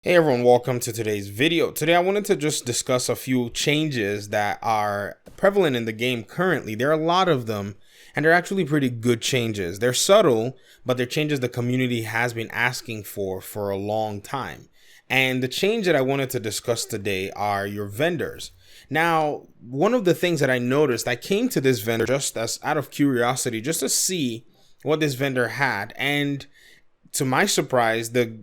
Hey everyone, welcome to today's video. Today I wanted to just discuss a few changes that are prevalent in the game currently. There are a lot of them, and they're actually pretty good changes. They're subtle, but they're changes the community has been asking for a long time. And the change that I wanted to discuss today are your vendors. Now, one of the things that I noticed, I came to this vendor just as out of curiosity, just to see what this vendor had, and to my surprise, the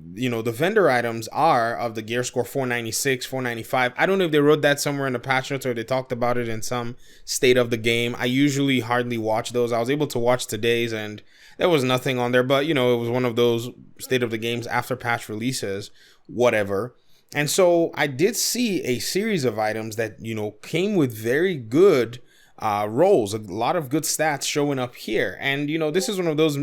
vendor items are of the gear score 496, 495. I don't know if they wrote that somewhere in the patch notes or they talked about it in some state of the game. I usually hardly watch those. I was able to watch today's and there was nothing on there, but it was one of those state of the games after patch releases, whatever. And so I did see a series of items that, came with very good rolls, a lot of good stats showing up here. And, this is one of those,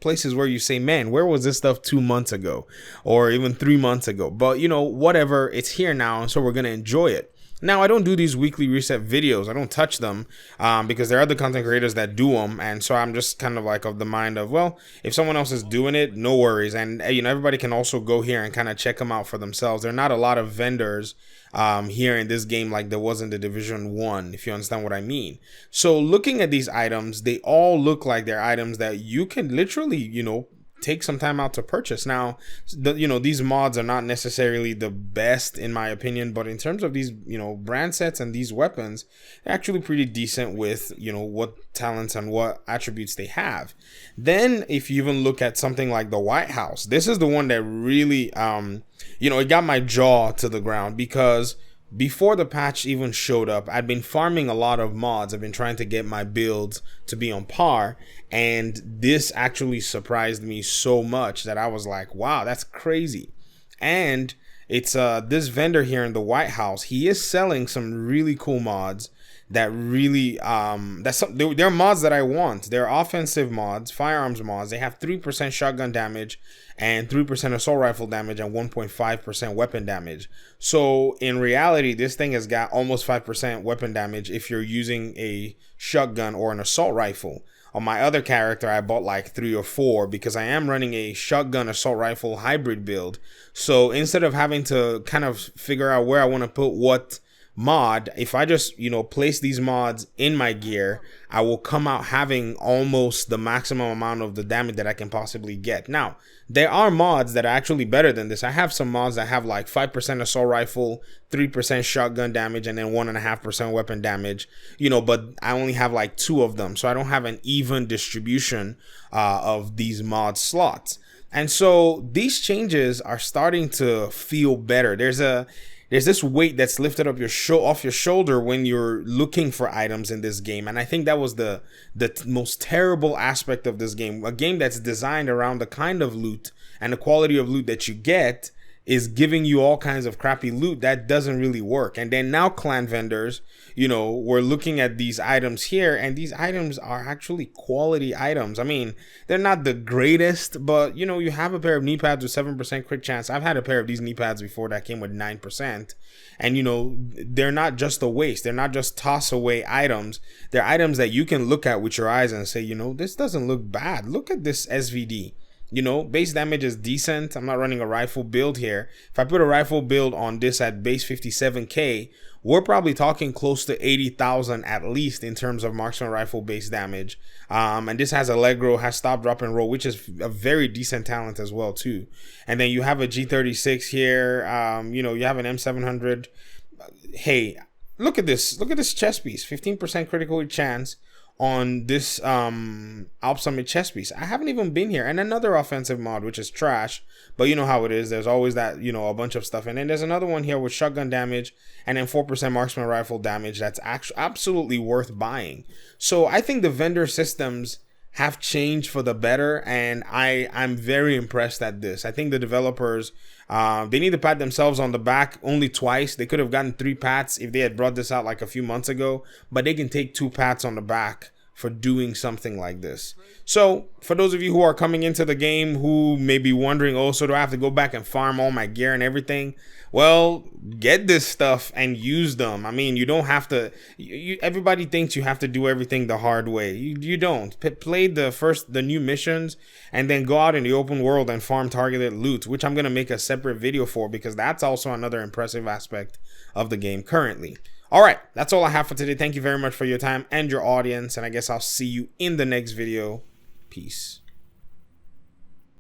places where you say, man, where was this stuff 2 months ago or even 3 months ago? But whatever, it's here now, and so we're gonna enjoy it. Now, I don't do these weekly reset videos. I don't touch them because there are other content creators that do them, and so I'm just kind of like of the mind of, well, if someone else is doing it, no worries. And everybody can also go here and kind of check them out for themselves. There are not a lot of vendors here in this game like there was in the Division 1, if you understand what I mean. So looking at these items, they all look like they're items that you can literally, take some time out to purchase. Now, these mods are not necessarily the best in my opinion, but in terms of these, brand sets and these weapons, they're actually pretty decent with, what talents and what attributes they have. Then if you even look at something like the White House, this is the one that really, it got my jaw to the ground because before the patch even showed up, I'd been farming a lot of mods. I've been trying to get my builds to be on par, and this actually surprised me so much that I was like, wow, that's crazy. And it's this vendor here in the White House, he is selling some really cool mods that really they're mods that I want. They're offensive mods, firearms mods. They have 3% shotgun damage and 3% assault rifle damage and 1.5% weapon damage. So in reality, this thing has got almost 5% weapon damage if you're using a shotgun or an assault rifle. On my other character, I bought like 3 or 4 because I am running a shotgun assault rifle hybrid build. So instead of having to kind of figure out where I want to put what mod, if I just place these mods in my gear, I will come out having almost the maximum amount of the damage that I can possibly get. Now, there are mods that are actually better than this. I have some mods that have like 5% assault rifle, 3% shotgun damage, and then 1.5% weapon damage, but I only have like 2 of them, so I don't have an even distribution of these mod slots. And so these changes are starting to feel better. There's this weight that's lifted up off your shoulder when you're looking for items in this game. And I think that was the most terrible aspect of this game. A game that's designed around the kind of loot and the quality of loot that you get is giving you all kinds of crappy loot that doesn't really work. And then now clan vendors, we're looking at these items here, and these items are actually quality items. I mean, they're not the greatest, but you have a pair of knee pads with 7% crit chance. I've had a pair of these knee pads before that came with 9%. And they're not just a waste. They're not just toss away items. They're items that you can look at with your eyes and say, this doesn't look bad. Look at this SVD. Base damage is decent. I'm not running a rifle build here. If I put a rifle build on this at base 57k, we're probably talking close to 80,000 at least in terms of marksman rifle base damage. And this has Allegro, has stop, drop, and roll, which is a very decent talent as well too. And then you have a G36 here. You have an M700. Hey, look at this. Look at this chest piece. 15% critical hit chance on this Alp Summit chest piece. I haven't even been here. And another offensive mod, which is trash, but you know how it is. There's always that, a bunch of stuff. And then there's another one here with shotgun damage and then 4% marksman rifle damage that's actually absolutely worth buying. So I think the vendor systems have changed for the better, and I'm very impressed at this. I think the developers, they need to pat themselves on the back only twice. They could have gotten 3 pats if they had brought this out like a few months ago, but they can take 2 pats on the back for doing something like this. So for those of you who are coming into the game who may be wondering, oh, so do I have to go back and farm all my gear and everything? Well, get this stuff and use them. I mean, you don't have to. Everybody thinks you have to do everything the hard way. You don't. Play the new missions and then go out in the open world and farm targeted loot, which I'm going to make a separate video for because that's also another impressive aspect of the game currently. All right, that's all I have for today. Thank you very much for your time and your audience, and I guess I'll see you in the next video. Peace.